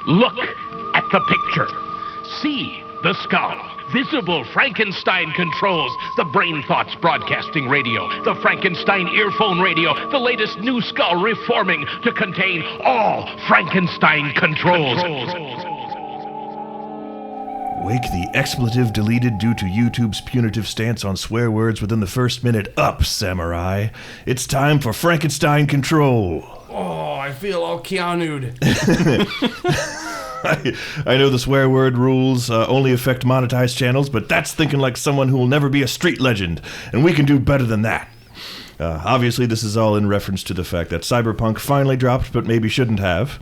Look at the picture. See the skull. Visible Frankenstein controls. The Brain Thoughts broadcasting radio. The Frankenstein earphone radio. The latest new skull reforming to contain all Frankenstein controls. Wake the expletive deleted due to YouTube's punitive stance on swear words within the first minute up, samurai. It's time for Frankenstein control. Oh, I feel all Keanu'd. I know the swear word rules only affect monetized channels, but that's thinking like someone who will never be a street legend, and we can do better than that. Obviously, this is all in reference to the fact that Cyberpunk finally dropped, but maybe shouldn't have.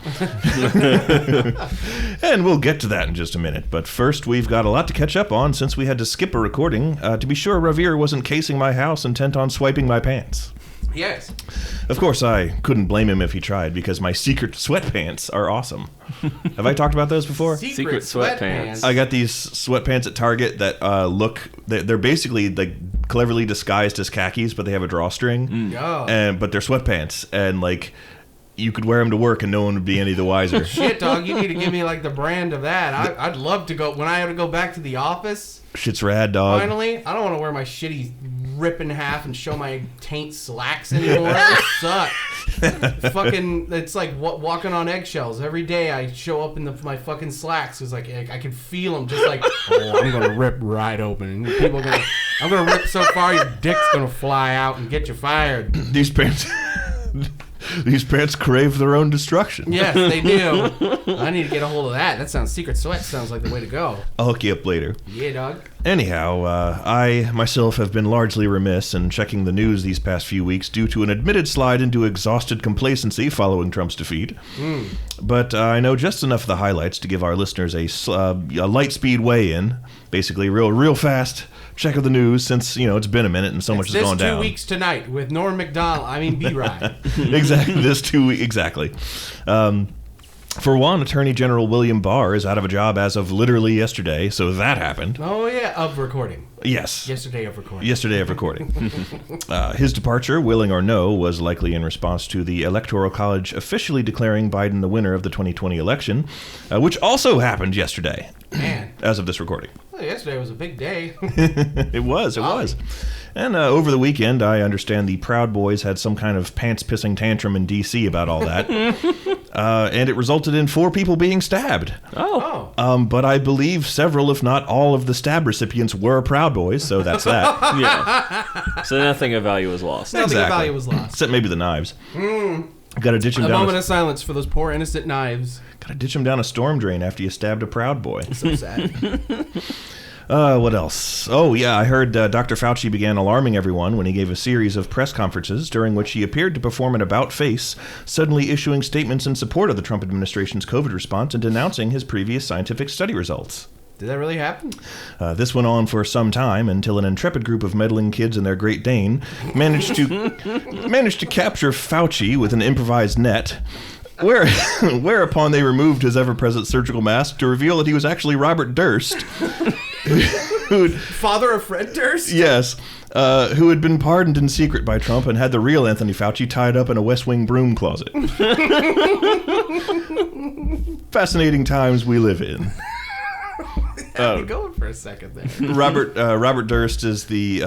And we'll get to that in just a minute. But first, we've got a lot to catch up on since we had to skip a recording to be sure Ravir wasn't casing my house intent on swiping my pants. Yes. Of course, I couldn't blame him if he tried, because my secret sweatpants are awesome. Have I talked about those before? Secret sweatpants. I got these sweatpants at Target that they're basically like cleverly disguised as khakis, but they have a drawstring. Oh. But they're sweatpants, and like you could wear them to work and no one would be any the wiser. Shit, dog, you need to give me like the brand of that. I'd love to go, when I have to go back to the office. Shit's rad, dog. Finally, I don't want to wear my shitty rip in half and show my taint slacks anymore. It sucks. Fucking, it's like walking on eggshells. Every day I show up in my fucking slacks. It's like I can feel them just like, oh, I'm gonna rip right open. And I'm gonna rip so far your dick's gonna fly out and get you fired. These pants crave their own destruction. Yes, they do. I need to get a hold of that. That sounds, secret sweat sounds like the way to go. I'll hook you up later. Yeah, dog. Anyhow, I myself have been largely remiss in checking the news these past few weeks due to an admitted slide into exhausted complacency following Trump's defeat. But I know just enough of the highlights to give our listeners a light speed weigh-in, basically real fast check of the news, since it's been a minute and so much has gone down. 2 weeks tonight with Norm Macdonald. B-Ride. Exactly. Exactly. For one, Attorney General William Barr is out of a job as of literally yesterday, so that happened. Oh, yeah, of recording. Yes. Yesterday of recording. His departure, willing or no, was likely in response to the Electoral College officially declaring Biden the winner of the 2020 election, which also happened yesterday. Man. As of this recording. Well, yesterday was a big day. It was. And over the weekend, I understand the Proud Boys had some kind of pants-pissing tantrum in D.C. about all that. And it resulted in 4 people being stabbed. Oh. But I believe several, if not all, of the stab recipients were Proud Boys, so that's that. Yeah. So nothing of value was lost. Nothing of value was lost. Except maybe the knives. Gotta ditch them down. A moment of silence for those poor innocent knives. Gotta ditch them down a storm drain after you stabbed a Proud Boy. So sad. What else? Oh, yeah, I heard Dr. Fauci began alarming everyone when he gave a series of press conferences during which he appeared to perform an about-face, suddenly issuing statements in support of the Trump administration's COVID response and denouncing his previous scientific study results. Did that really happen? This went on for some time until an intrepid group of meddling kids and their Great Dane managed to capture Fauci with an improvised net, whereupon they removed his ever-present surgical mask to reveal that he was actually Robert Durst. Father of Fred Durst? Yes, who had been pardoned in secret by Trump and had the real Anthony Fauci tied up in a West Wing broom closet. Fascinating times we live in. Had me going for a second there. Robert Durst is the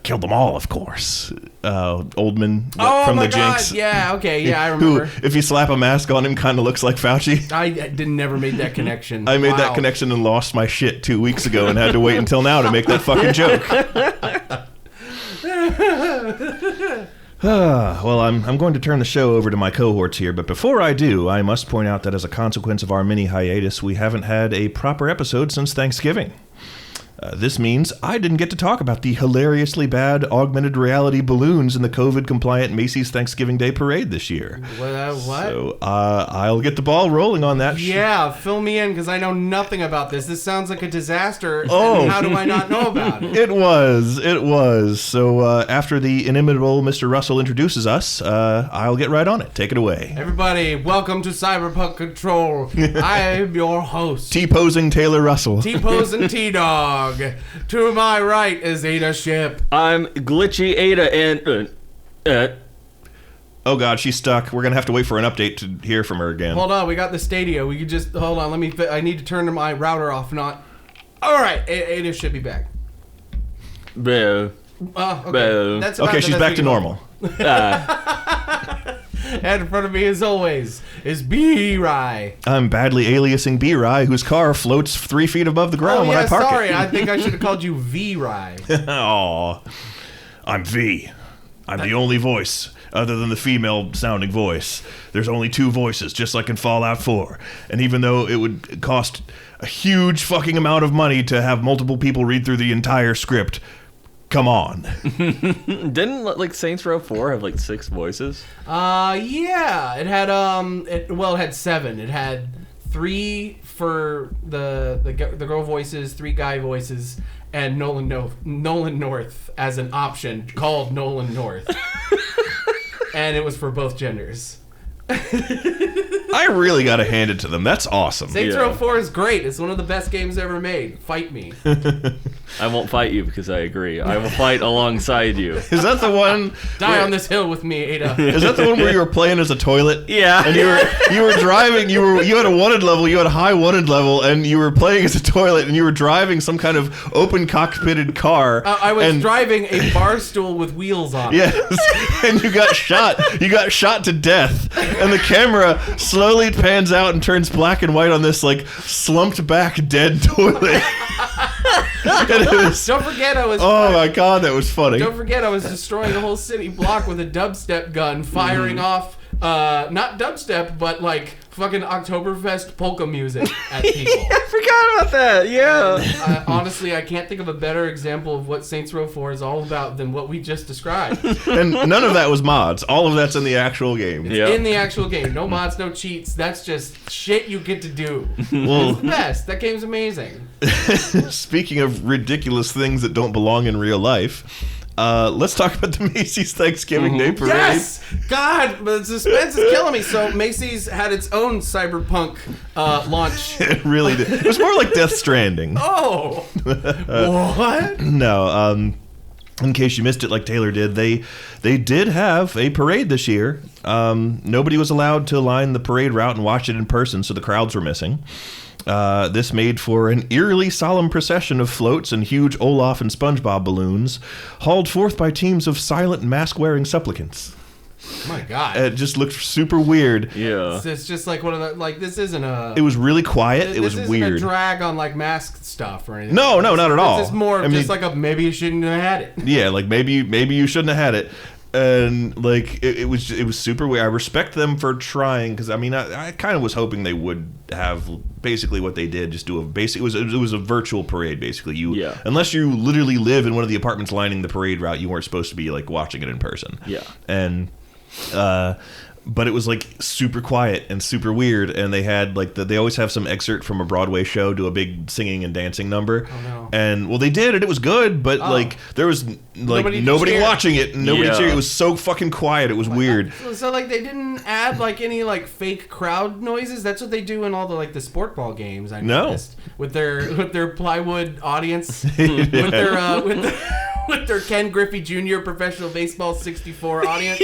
killed them all, of course. Oldman from the Jinx. Yeah, okay, yeah, I remember. Who, if you slap a mask on him, kind of looks like Fauci. I never made that connection. I made that connection and lost my shit 2 weeks ago and had to wait until now to make that fucking joke. Well, I'm going to turn the show over to my cohorts here, but before I do, I must point out that as a consequence of our mini hiatus, we haven't had a proper episode since Thanksgiving. This means I didn't get to talk about the hilariously bad augmented reality balloons in the COVID-compliant Macy's Thanksgiving Day Parade this year. What? So I'll get the ball rolling on that. Yeah, fill me in, because I know nothing about this. This sounds like a disaster. Oh. How do I not know about it? It was. So after the inimitable Mr. Russell introduces us, I'll get right on it. Take it away. Everybody, welcome to Cyberpunk Control. I'm your host. T-posing Taylor Russell. T-posing T-Dog. To my right is Ada Ship. I'm Glitchy Ada and... Oh God, she's stuck. We're gonna have to wait for an update to hear from her again. Hold on, we got the Stadia. We could just hold on. I need to turn my router off. All right, Ada should be back. Boo. Okay. Boo. That's about Okay, the she's best back we to can normal. And in front of me, as always, is B-Rye. I'm badly aliasing B-Rye, whose car floats 3 feet above the ground when I park sorry. it. I think I should have called you V-Rye. Aw. I'm V. I'm the only voice, other than the female-sounding voice. There's only 2 voices, just like in Fallout 4. And even though it would cost a huge fucking amount of money to have multiple people read through the entire script, come on. Didn't like Saints Row 4 have like 6 voices? Yeah. It had it had 7. It had 3 for the girl voices, 3 guy voices, and Nolan North as an option called Nolan North. And it was for both genders. I really gotta hand it to them. That's awesome. Saints Row 4 is great. It's one of the best games ever made. Fight me. I won't fight you because I agree. I will fight alongside you. Is that the one? Die on this hill with me, Ada. Is that the one where you were playing as a toilet? Yeah. And you were driving. You had a wanted level. You had a high wanted level, and you were playing as a toilet, and you were driving some kind of open cockpitted car. I was driving a bar stool with wheels on. Yes, and you got shot. You got shot to death, and the camera slowly pans out and turns black and white on this like slumped back dead toilet. Don't forget I was. Oh my God, that was funny. Don't forget I was destroying a whole city block with a dubstep gun, firing off not dubstep, but like fucking Oktoberfest polka music at people. I forgot about that. Yeah. Honestly, I can't think of a better example of what Saints Row 4 is all about than what we just described. And none of that was mods. All of that's in the actual game. Yeah. In the actual game. No mods, no cheats. That's just shit you get to do. Well, It's the best. That game's amazing. speaking of ridiculous things that don't belong in real life, let's talk about the Macy's Thanksgiving Day Parade. Yes! God, the suspense is killing me. So Macy's had its own cyberpunk launch. It really did. It was more like Death Stranding. Oh! What? No, in case you missed it like Taylor did, they did have a parade this year. Nobody was allowed to line the parade route and watch it in person, so the crowds were missing. This made for an eerily solemn procession of floats and huge Olaf and SpongeBob balloons, hauled forth by teams of silent mask-wearing supplicants. Oh my God. It just looked super weird. Yeah. It's just like one of the, like, this isn't a... It was really quiet. It was This weird. isn't a drag on, like, mask stuff or anything. No, not at all. It's just more I mean, just like a maybe you shouldn't have had it. Yeah, like maybe you shouldn't have had it. And like it was super weird. I respect them for trying, because I mean I kind of was hoping they would have basically what they did, just do a basic. It was a virtual parade basically. Unless you literally live in one of the apartments lining the parade route, you weren't supposed to be like watching it in person. Yeah. And but it was like super quiet and super weird, and they had like they always have some excerpt from a Broadway show, do a big singing and dancing number. Oh no. And well, they did, and it was good, but like there was like nobody watching it, and nobody cheering. It was so fucking quiet. It was weird. So like they didn't add like any like fake crowd noises. That's what they do in all the like the sport ball games. I noticed with their plywood audience, with their Ken Griffey Jr. professional baseball 64 audience.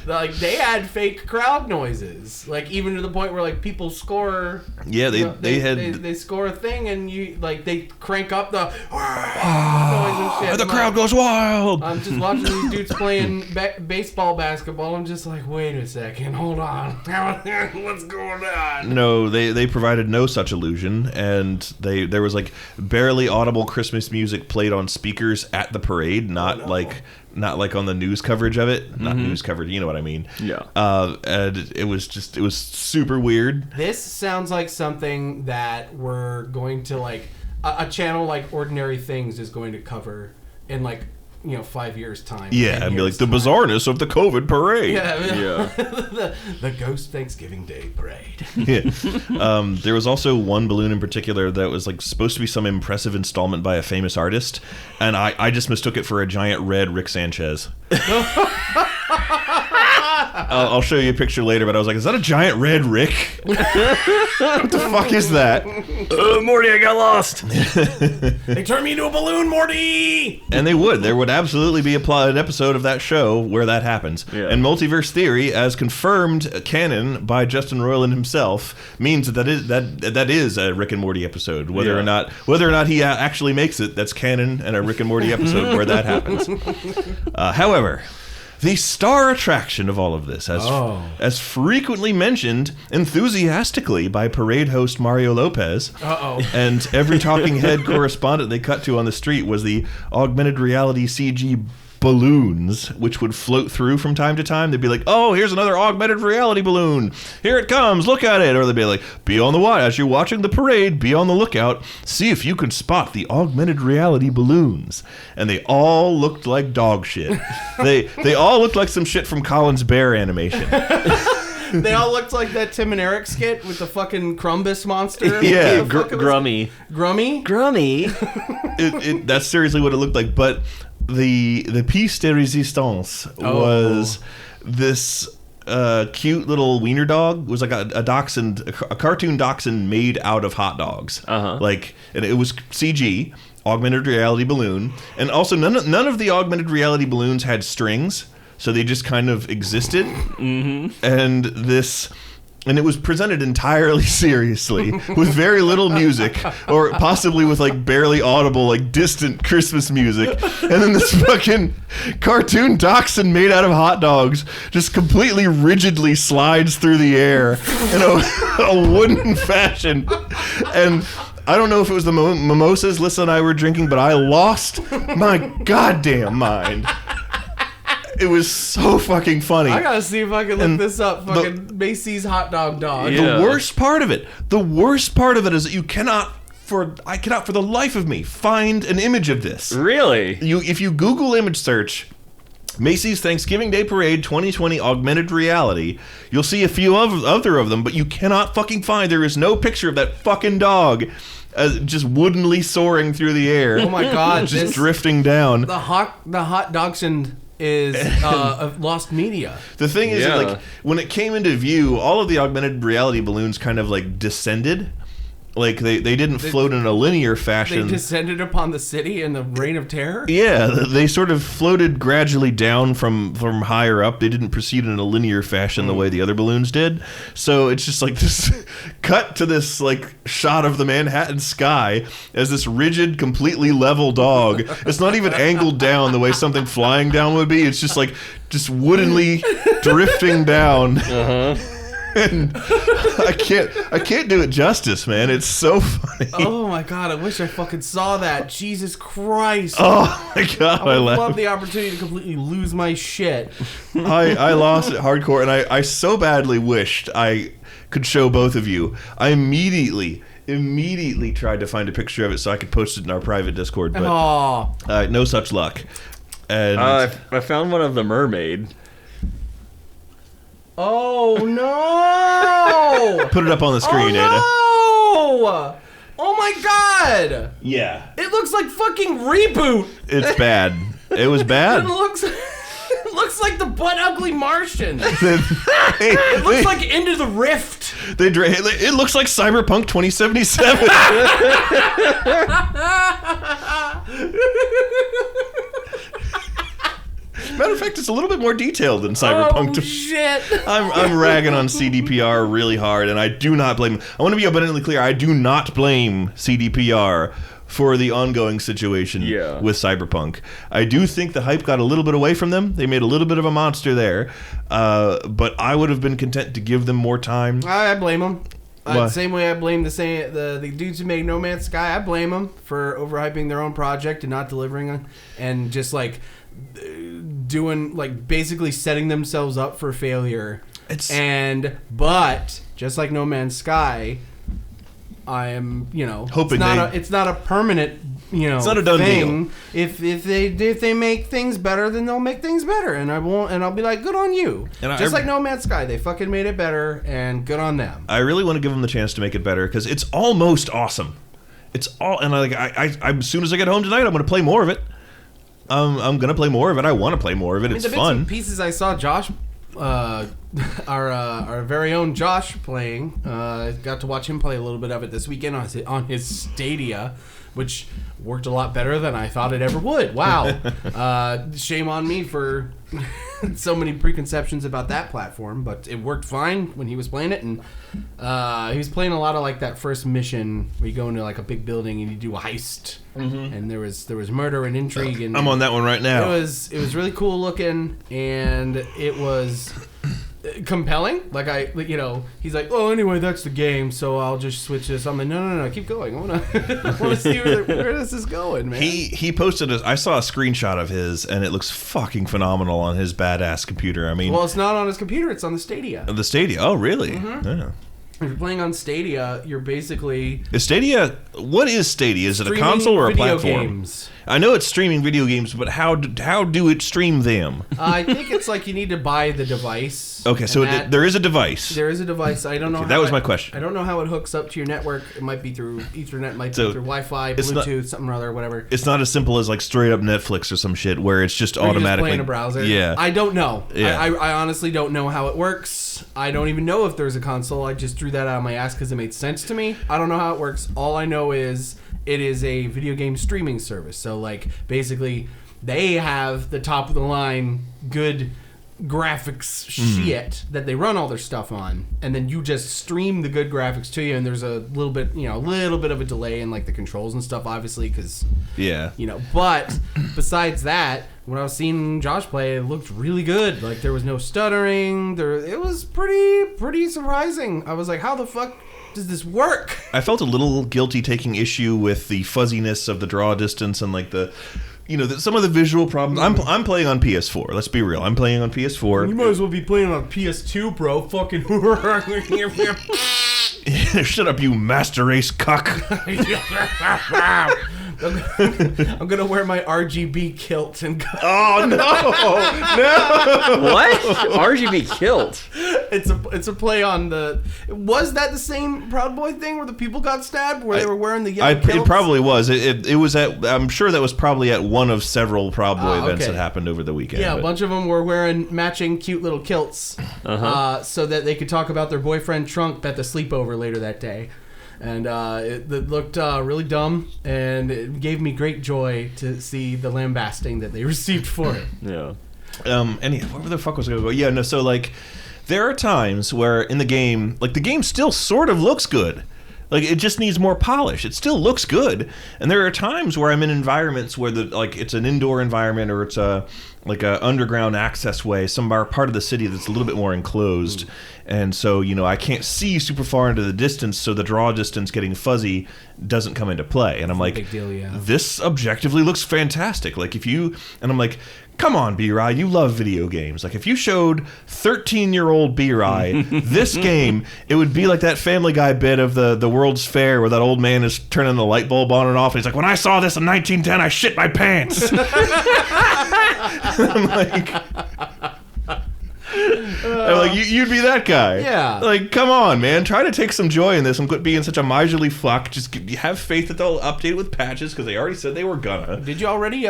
Like they had fake crowd noises, like even to the point where like people score. Yeah, they score a thing, and you like they crank up the noise and shit. The crowd goes wild. I'm just watching these dudes playing baseball, basketball. I'm just like, wait a second, hold on, what's going on? No, they provided no such illusion, and there was like barely audible Christmas music played on speakers at the parade, not like on the news coverage of it. Not news coverage, you know what I mean. Yeah. And it was super weird. This sounds like something that we're going to like a channel like Ordinary Things is going to cover in like 5 years time. Yeah, and be like the bizarreness of the COVID parade. Yeah. the Ghost Thanksgiving Day parade. Yeah. There was also one balloon in particular that was like supposed to be some impressive installment by a famous artist, and I just mistook it for a giant red Rick Sanchez. I'll show you a picture later, but I was like, is that a giant red Rick? What the fuck is that? Morty, I got lost. They turned me into a balloon, Morty! And they would. There would absolutely be an episode of that show where that happens. Yeah. And Multiverse Theory, as confirmed canon by Justin Roiland himself, means that is a Rick and Morty episode. Whether or not he actually makes it, that's canon and a Rick and Morty episode where that happens. However, the star attraction of all of this, as frequently mentioned enthusiastically by parade host Mario Lopez, and every talking head correspondent they cut to on the street, was the augmented reality CG balloons, which would float through from time to time. They'd be like, oh, here's another augmented reality balloon. Here it comes. Look at it. Or they'd be like, be on the watch. As you're watching the parade, be on the lookout. See if you can spot the augmented reality balloons. And they all looked like dog shit. They all looked like some shit from Colin's Bear animation. They all looked like that Tim and Eric skit with the fucking Crumbus monster. Yeah, Grummy. Grummy? That's seriously what it looked like. But the piece de resistance was this cute little wiener dog. It was like a dachshund, a cartoon dachshund made out of hot dogs. Like, and it was CG, augmented reality balloon, and also none of the augmented reality balloons had strings, so they just kind of existed. And it was presented entirely seriously, with very little music, or possibly with like barely audible, like distant Christmas music. And then this fucking cartoon dachshund made out of hot dogs just completely rigidly slides through the air in a wooden fashion. And I don't know if it was the mimosas Lissa and I were drinking, but I lost my goddamn mind. It was so fucking funny. I gotta see if I can look this up. Fucking Macy's hot dog dog. The worst part of it is that I cannot for the life of me find an image of this. Really? If you Google image search Macy's Thanksgiving Day Parade 2020 augmented reality, you'll see a few other of them, but you cannot fucking find. There is no picture of that fucking dog just woodenly soaring through the air. Oh my god, just drifting down. The hot dachshund is lost media. The thing is, like, when it came into view, all of the augmented reality balloons kind of like descended. Like they didn't float in a linear fashion. They descended upon the city in the reign of terror? Yeah, they sort of floated gradually down from higher up. They didn't proceed in a linear fashion the way the other balloons did. So it's just like this cut to this like shot of the Manhattan sky as this rigid, completely level dog. It's not even angled down the way something flying down would be. It's just like woodenly drifting down. And I can't do it justice, man. It's so funny. Oh my god, I wish I fucking saw that. Jesus Christ. Oh my god, I would laughed. love the opportunity to completely lose my shit. I lost it hardcore, and I so badly wished I could show both of you. I immediately tried to find a picture of it so I could post it in our private Discord, but no such luck. And I found one of the mermaid. Oh no! Put it up on the screen, Ada. No! Oh my god! Yeah. It looks like fucking Reboot! It's bad. It was bad. It looks like the butt ugly Martian. It looks like Into the Rift. It looks like Cyberpunk 2077. Matter of fact, it's a little bit more detailed than Cyberpunk. Oh shit! I'm ragging on CDPR really hard, and I do not blame. I want to be abundantly clear. I do not blame CDPR for the ongoing situation with Cyberpunk. I do think the hype got a little bit away from them. They made a little bit of a monster there, but I would have been content to give them more time. I blame them. Same way I blame the dudes who made No Man's Sky. I blame them for overhyping their own project and not delivering, and just like doing like basically setting themselves up for failure. But just like No Man's Sky, I am hoping it's not a permanent it's not a done thing. Deal. If they make things better, then they'll make things better, and I'll be like, good on you. And like No Man's Sky, they fucking made it better, and good on them. I really want to give them the chance to make it better because it's almost awesome. It's all, and I as soon as I get home tonight, I'm going to play more of it. I'm gonna play more of it. I want to play more of it. It's fun. The bits and pieces I saw Josh our very own Josh playing. Got to watch him play a little bit of it this weekend on his Stadia, which worked a lot better than I thought it ever would. Wow. Shame on me for so many preconceptions about that platform, but it worked fine when he was playing it. And he was playing a lot of like that first mission where you go into like a big building and you do a heist. Mm-hmm. And there was murder and intrigue. And I'm on that one right now. It was really cool looking, and it was compelling. Like he's like, oh, anyway, that's the game, so I'll just switch this. I'm like, no, keep going. I want to see where this is going, man. He posted I saw a screenshot of his, and it looks fucking phenomenal on his badass computer. I mean, well, it's not on his computer; it's on the Stadia. The Stadia. Oh, really? Mm-hmm. Yeah. If you're playing on Stadia, you're basically... Is Stadia... What is Stadia? Is it a console or a platform? Games. I know it's streaming video games, but how do it stream them? I think it's like you need to buy the device. Okay, so there is a device. There is a device. I don't know. Okay, that was my question. I don't know how it hooks up to your network. It might be through Ethernet, might be through Wi-Fi, Bluetooth, something or other, whatever. It's not as simple as like straight up Netflix or some shit where it's just automatically... You're just playing a browser. Yeah. I don't know. Yeah. I honestly don't know how it works. I don't even know if there's a console. I just threw that out of my ass because it made sense to me. I don't know how it works. All I know is it is a video game streaming service. So, like, basically, they have the top of the line good graphics shit that they run all their stuff on, and then you just stream the good graphics to you, and there's a little bit of a delay in like the controls and stuff, obviously, because but besides that, when I was seeing Josh play, it looked really good. Like, there was no stuttering. It was pretty surprising. I was like, how the fuck does this work? I felt a little guilty taking issue with the fuzziness of the draw distance and like the some of the visual problems. I'm playing on PS4. Let's be real. I'm playing on PS4. You might as well be playing on PS2, bro. Fucking shut up, you master race cuck. I'm gonna wear my RGB kilt and go. Oh no! What? RGB kilt? It's a play on the. Was that the same Proud Boy thing where the people got stabbed, where they were wearing the yellow kilts? It probably was. It was at. I'm sure that was probably at one of several Proud Boy events that happened over the weekend. Yeah, a bunch of them were wearing matching cute little kilts, so that they could talk about their boyfriend Trunk at the sleepover later that day. And it looked really dumb, and it gave me great joy to see the lambasting that they received for it. Yeah. Where the fuck was I going to go? Yeah, no, so, like, there are times where in the game, like, the game still sort of looks good. Like, it just needs more polish. It still looks good. And there are times where I'm in environments where, it's an indoor environment or it's a underground access way, some part of the city that's a little bit more enclosed. And so, I can't see super far into the distance, so the draw distance getting fuzzy doesn't come into play. And I'm like, big deal, yeah. This objectively looks fantastic. Like, and I'm like, come on, B-Rye, you love video games. Like, if you showed 13-year-old B-Rye this game, it would be like that Family Guy bit of the World's Fair where that old man is turning the light bulb on and off, and he's like, when I saw this in 1910, I shit my pants. I'm like, you'd be that guy. Yeah. Like, come on, man. Try to take some joy in this and quit being such a miserly fuck. Just have faith that they'll update it with patches, because they already said they were gonna. Did you already, Did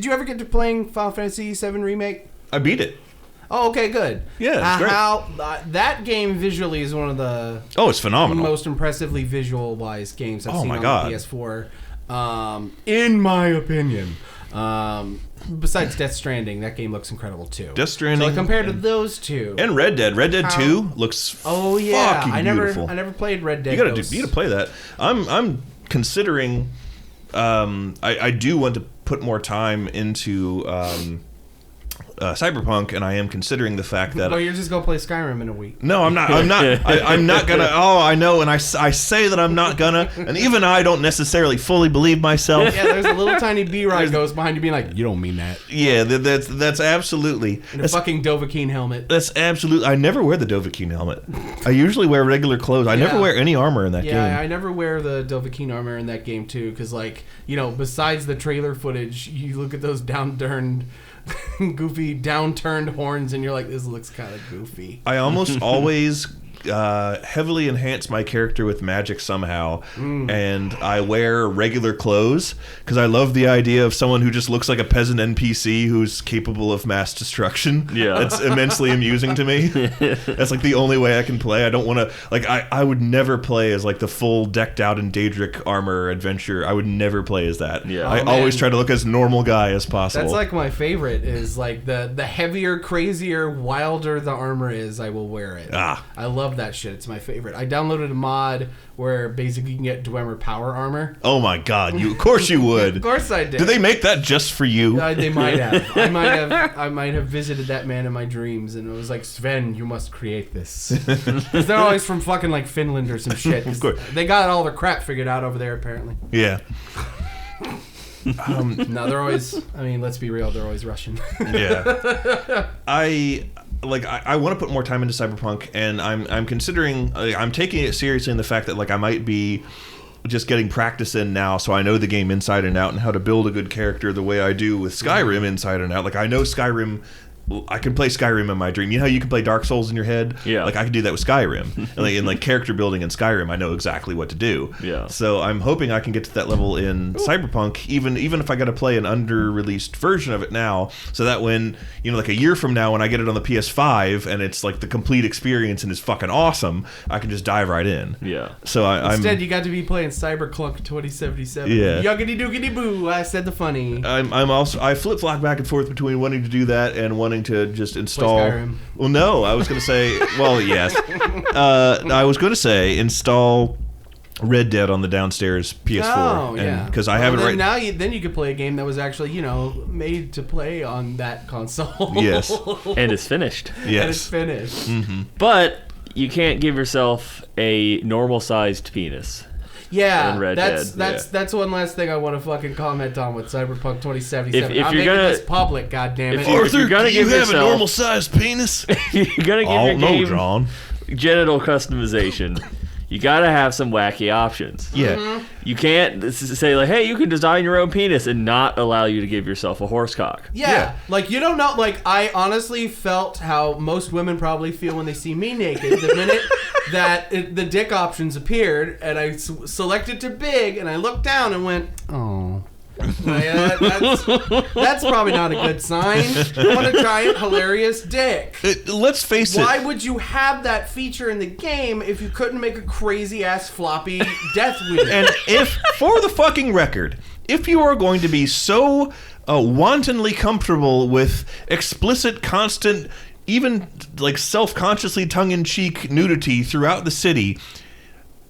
you ever get to playing Final Fantasy VII Remake? I beat it. Oh, okay, good. Yeah, it's great. That game visually is one of the it's phenomenal. Most impressively visual-wise games I've seen on God. the PS4. In my opinion. Besides Death Stranding, that game looks incredible too. Death Stranding. So compared to those two, and Red Dead 2 looks fucking beautiful. I never played Red Dead. You gotta play that. I'm considering. I do want to put more time into Cyberpunk, and I am considering the fact that. Well, you're just gonna play Skyrim in a week. No, I'm not. I'm not gonna. Oh, I know, and I say that I'm not gonna, and even I don't necessarily fully believe myself. Yeah, there's a little tiny B-Ride goes behind you, being like, "You don't mean that." Yeah, that's absolutely. And a fucking Dovahkiin helmet. That's absolutely. I never wear the Dovahkiin helmet. I usually wear regular clothes. I never wear any armor in that game. Yeah, I never wear the Dovahkiin armor in that game too, because besides the trailer footage, you look at those goofy downturned horns, and you're like, this looks kind of goofy. I almost always heavily enhance my character with magic somehow, and I wear regular clothes because I love the idea of someone who just looks like a peasant NPC who's capable of mass destruction. Yeah. It's immensely amusing to me. That's like the only way I can play. I don't want to, like, I would never play as like the full decked out in Daedric armor adventure. I would never play as that. Yeah. I always try to look as normal guy as possible. That's like my favorite is like the heavier, crazier, wilder the armor is, I will wear it. I love that shit. It's my favorite. I downloaded a mod where basically you can get Dwemer power armor. Oh my god, of course you would. Of course I did. Did they make that just for you? They might have. I might have visited that man in my dreams, and it was like, Sven, you must create this. Because they're always from fucking like Finland or some shit. Of course. They got all their crap figured out over there, apparently. Yeah. No, they're always. I mean, let's be real. They're always Russian. Yeah. I want to put more time into Cyberpunk, and I'm considering, I'm taking it seriously in the fact that like I might be just getting practice in now, so I know the game inside and out and how to build a good character the way I do with Skyrim inside and out. Like I know Skyrim. I can play Skyrim in my dream. You know how you can play Dark Souls in your head? Yeah. Like I can do that with Skyrim. And in like character building in Skyrim, I know exactly what to do. Yeah. So I'm hoping I can get to that level in Cyberpunk, even if I got to play an under-released version of it now, so that when, you know, like a year from now when I get it on the PS5 and it's like the complete experience and it's fucking awesome, I can just dive right in. Yeah. So Instead, you got to be playing Cyberclunk 2077. Yeah. Yuggity doogity boo. I said the funny. I flip-flop back and forth between wanting to do that and wanting to just install. Skyrim. Well, no, I was going to say. Well, yes. I was going to say install Red Dead on the downstairs PS4. Oh, yeah. Because I have it right now. Then you could play a game that was actually, you know, made to play on that console. Yes. And it's finished. Yes. And it's finished. Mm-hmm. But you can't give yourself a normal-sized penis. Yeah, in Red that's Dead, that's one last thing I want to fucking comment on with Cyberpunk 2077. If I'm you're making gonna- this public, goddammit. if you're gonna give yourself, sized penis? you're gonna give Oh your no, game John. genital customization, you gotta have some wacky options. Yeah. You can't say like, hey, you can design your own penis and not allow you to give yourself a horse cock. Yeah, like you don't know. Like I honestly felt how most women probably feel when they see me naked. The minute that the dick options appeared, and I selected to big, and I looked down and went, oh. That's probably not a good sign. I want a giant, hilarious dick. Let's face it. Why would you have that feature in the game if you couldn't make a crazy ass floppy death wheel? And if, for the fucking record, if you are going to be so wantonly comfortable with explicit, constant, even like self-consciously tongue-in-cheek nudity throughout the city,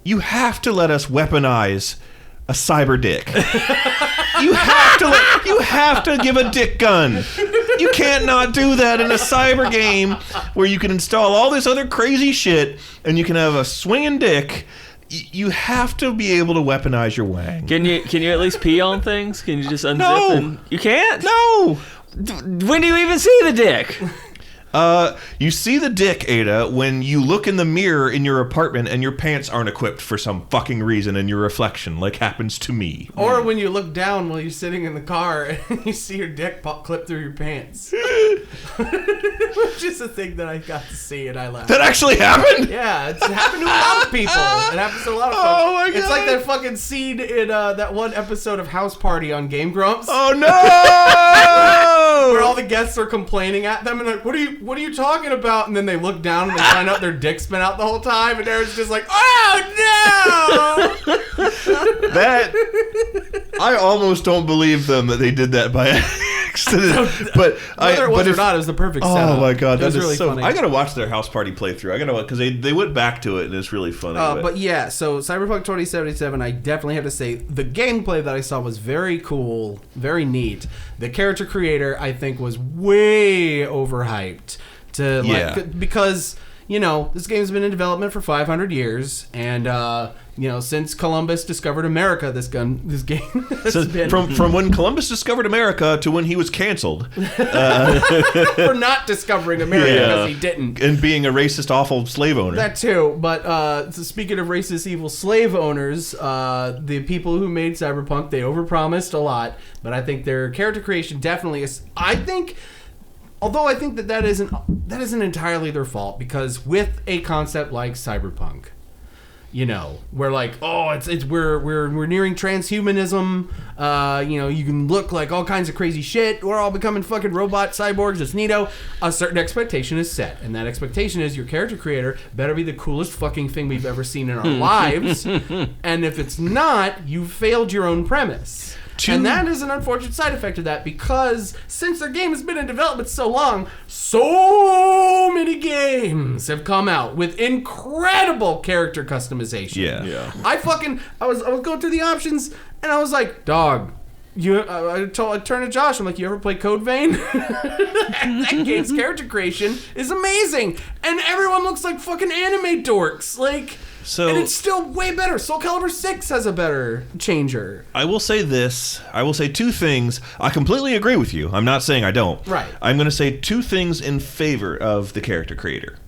you have to let us weaponize a cyber dick. You have to give a dick gun. You can't not do that in a cyber game where you can install all this other crazy shit and you can have a swinging dick. You have to be able to weaponize your wang. Can you at least pee on things? Can you just unzip No. and you can't? No. When do you even see the dick? You see the dick, Ada, when you look in the mirror in your apartment and your pants aren't equipped for some fucking reason in your reflection, like happens to me. Or when you look down while you're sitting in the car and you see your dick clip through your pants. Which is a thing that I got to see and I laughed. That actually happened? Yeah, it's happened to a lot of people. It happens to a lot of folks. Oh my It's God. like that fucking scene in that one episode of House Party on Game Grumps. Oh no! Where all the guests are complaining at them and like, what are you talking about? And then they look down and they find out their dick's been out the whole time, and Aaron's just like, oh no! That I almost don't believe them that they did that by accident. But Whether it was or not, it was the perfect setup. Oh my god, It was that is really so funny. I gotta watch their House Party playthrough. I gotta, because they went back to it and it's really funny. But yeah, so Cyberpunk 2077, I definitely have to say the gameplay that I saw was very cool, very neat. The character creator, I think, was way overhyped because you know this game's been in development for 500 years, and you know, since Columbus discovered America, this game has been from when Columbus discovered America to when he was canceled for not discovering America because he didn't. and being a racist, awful slave owner. That too, but so speaking of racist, evil slave owners, the people who made Cyberpunk, they overpromised a lot, but I think their character creation definitely is. I think Although I think that isn't entirely their fault, because with a concept like Cyberpunk, you know, we're like, oh, we're nearing transhumanism. You know, you can look like all kinds of crazy shit. We're all becoming fucking robot cyborgs. It's neato. A certain expectation is set, and that expectation is your character creator better be the coolest fucking thing we've ever seen in our lives. And if it's not, you've failed your own premise. And that is an unfortunate side effect of that, because since their game has been in development so long, so many games have come out with incredible character customization. Yeah. I was going through the options, and I was like, dog, I turned to Josh, I'm like, you ever play Code Vein? that game's character creation is amazing, and everyone looks like fucking anime dorks. Like... and it's still way better. Soul Calibur 6 has a better changer. I will say this. I will say two things. I completely agree with you. I'm not saying I don't. Right. I'm going to say two things in favor of the character creator.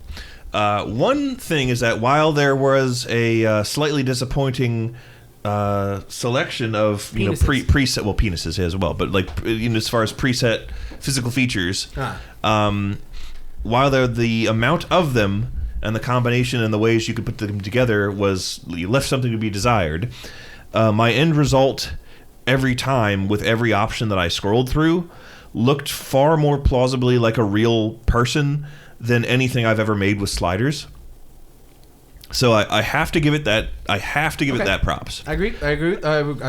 One thing is that while there was a slightly disappointing selection of preset, well, penises as well, but like as far as preset physical features, while the amount of them and the combination and the ways you could put them together left something to be desired. My end result every time with every option that I scrolled through looked far more plausibly like a real person than anything I've ever made with sliders. So I have to give it that. I have to give it that props. I agree. I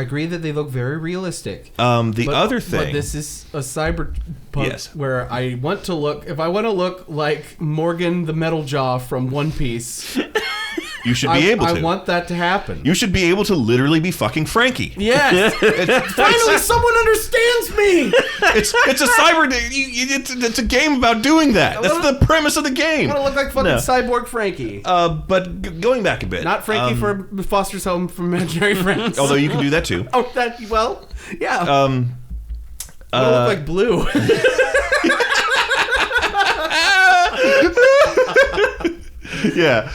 agree that they look very realistic. Other thing, but this is a cyberpunk where I want to look. If I want to look like Morgan the Metal Jaw from One Piece, you should be able to. I want that to happen. You should be able to literally be fucking Frankie. Yes. Finally, someone understands me. It's a cyber. It's a game about doing that. That's the premise of the game. I want to look like fucking cyborg Frankie. But going back a bit, not Frankie for Foster's Home for Imaginary Friends. Although you can do that too. Yeah. I want to look like Blue. Yeah.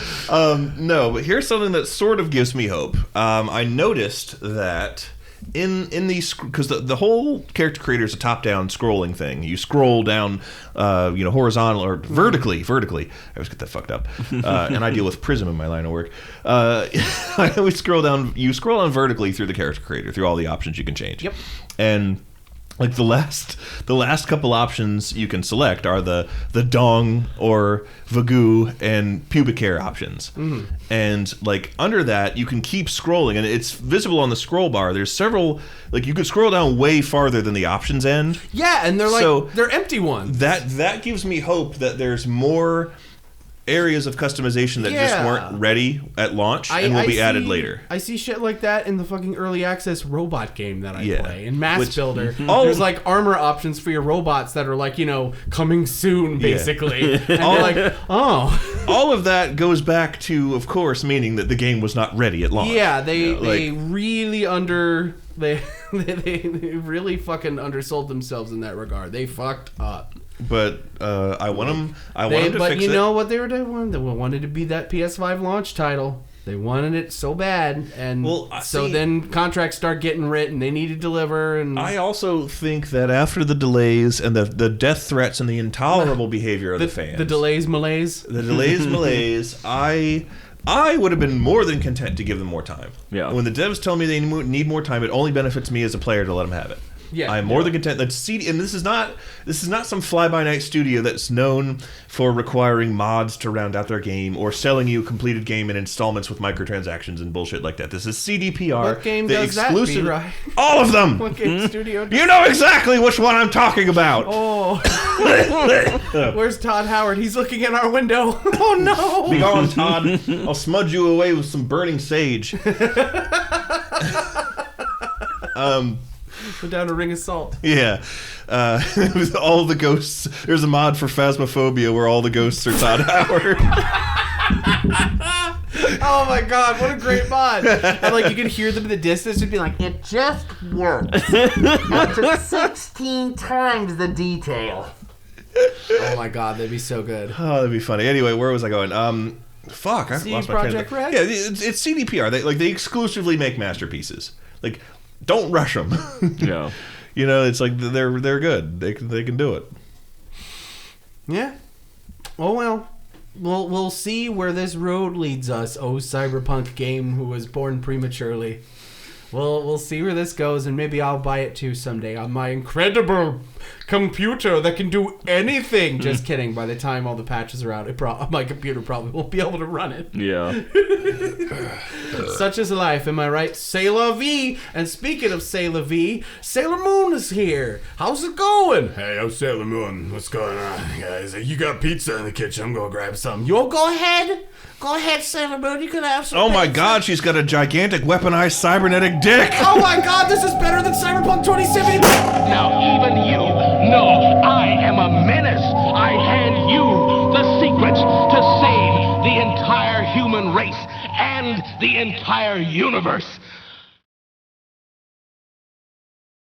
No, but here's something that sort of gives me hope. I noticed that in these, because the whole character creator is a top-down scrolling thing. You scroll down, horizontal or vertically. I always get that fucked up. And I deal with Prism in my line of work. I always scroll down. You scroll down vertically through the character creator, through all the options you can change. Yep. And like the last couple options you can select are the dong or Vagoo and pubic hair options. Mm. And like under that you can keep scrolling, and it's visible on the scroll bar. There's several, like you could scroll down way farther than the options end. Yeah, and they're empty ones. That gives me hope that there's more areas of customization that just weren't ready at launch and will be added later. I see shit like that in the fucking early access robot game that I play. In Mass Builder, there's like armor options for your robots that are like, coming soon, basically. And you're like, oh. All of that goes back to, of course, meaning that the game was not ready at launch. Yeah, they really they really fucking undersold themselves in that regard. They fucked up. But I want them to fix it. But you know what they were doing? They wanted to be that PS5 launch title. They wanted it so bad, and then contracts start getting written. They need to deliver. And I also think that after the delays and the death threats and the intolerable behavior of the fans, the delays, malaise, I would have been more than content to give them more time. Yeah. When the devs tell me they need more time, it only benefits me as a player to let them have it. Yeah, I'm more than content that CD, and this is not some fly-by-night studio that's known for requiring mods to round out their game or selling you a completed game in installments with microtransactions and bullshit like that. This is CDPR. What game does that, B-Rye? All of them. What game studio? You know exactly which one I'm talking about. Oh, where's Todd Howard? He's looking in our window. Oh no! Be gone, Todd. I'll smudge you away with some burning sage. Put down a ring of salt. Yeah. With all the ghosts. There's a mod for Phasmophobia where all the ghosts are Todd Howard. Oh my god, what a great mod. And like you could hear them in the distance and be like, it just works. After 16 times the detail. Oh my god, that'd be so good. Oh, that'd be funny. Anyway, where was I going? Fuck, I lost my train of thought. Yeah, it's CDPR. They exclusively make masterpieces. Like, don't rush them. Yeah. It's like they're good. They can do it. Yeah. Oh well. We'll see where this road leads us. Oh, cyberpunk game who was born prematurely. We'll see where this goes, and maybe I'll buy it too someday on my incredible computer that can do anything. Just kidding. By the time all the patches are out, my computer probably won't be able to run it. Yeah. Such is life, am I right? C'est la vie. And speaking of C'est la vie, Sailor Moon is here. How's it going? Hey, I'm Sailor Moon. What's going on, guys? You got pizza in the kitchen. I'm gonna grab some. You'll go ahead. Go ahead, Sailor Moon. You can have some. Oh my pizza. God, she's got a gigantic weaponized cybernetic dick. Oh my God, this is better than Cyberpunk 2070. Now even you know I am a menace. I hand you the secrets to save the entire human race and the entire universe.